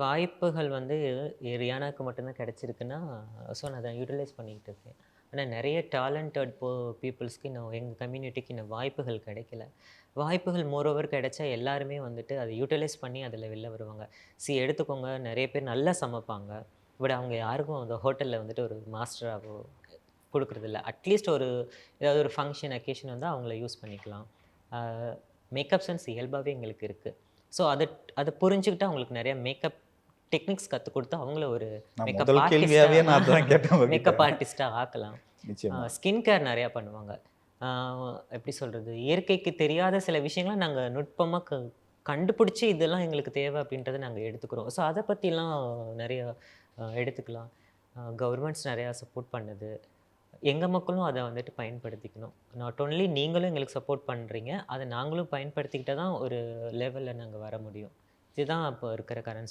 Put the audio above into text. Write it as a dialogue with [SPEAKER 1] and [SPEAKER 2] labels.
[SPEAKER 1] வாய்ப்புகள் வந்து ரியானாக்கு மட்டும் தான் கிடைச்சிருக்குன்னா, ஸோ நான் அத யூட்டிலைஸ் பண்ணிக்கிட்டு இருக்கேன். ஆனா நெறைய டேலண்டட் பீப்பிள்ஸ்க்கு இன்னும் எங்க கம்யூனிட்டிக்கு இன்னும் வாய்ப்புகள் கிடைக்கல. வாய்ப்புகள் மோரோவர் கிடைச்சா எல்லாருமே வந்துட்டு அத யூட்டிலைஸ் பண்ணி அதில வெளில வருவாங்க. எடுத்துக்கோங்க, நெறைய பேர் நல்லா சமைப்பாங்க. பட் அவங்க யாருக்கும் அந்த ஹோட்டல்ல வந்துட்டு ஒரு மாஸ்டராவோ குடுக்குறதில்ல. அட்லீஸ்ட் ஏதாவது ஒரு ஃபங்ஷன், அக்கேஷன் வந்தா அவங்கள யூஸ் பண்ணிக்கலாம். ஆ மேக்கப் சென்ஸ் இயல்பாவே எங்களுக்கு இருக்கு. ஸோ அத புரிஞ்சுக்கிட்டு அவங்களுக்கு நெறைய மேக்கப் டெக்னிக்ஸ் கத்துக் குடுத்து அவங்கள ஒரு
[SPEAKER 2] நான்
[SPEAKER 1] மேக்கப்
[SPEAKER 2] முதல்
[SPEAKER 1] ஆர்டிஸ்ட்டா
[SPEAKER 2] கேள்வியாவே நான் அதான் கேட்டேன் உங்ககிட்ட.
[SPEAKER 1] மேக்கப் ஆர்டிஸ்ட்டா ஆக்கலாம்.
[SPEAKER 2] நிச்சயமா.
[SPEAKER 1] ஸ்கின் கேர் நெறையா பண்ணுவாங்க. ஆ எப்படி சொல்றது? இயற்கைக்கு தெரியாத சில விஷயங்கள நாங்க நுட்பமா கண்டுபிடிச்சு இதெல்லாம் எங்களுக்கு தேவை அப்படின்றத நாங்க எடுத்துக்கிறோம். ஸோ அத பத்திலாம் நெறைய எடுத்துக்கலாம். கவர்மெண்ட்ஸ் நெறையா சப்போர்ட் பண்ணுது. எங்க மக்களும் அத வந்துட்டு பயன்படுத்திக்கணும். நாட் ஒன்லி நீங்களும் எங்களுக்கு சப்போர்ட் பண்றீங்க. அத நாங்களும் பயன்படுத்திக்கிட்டா தான் ஒரு லெவல்ல நாங்க வர முடியும். இதுதான் இப்போ இருக்கிற கரண்ட்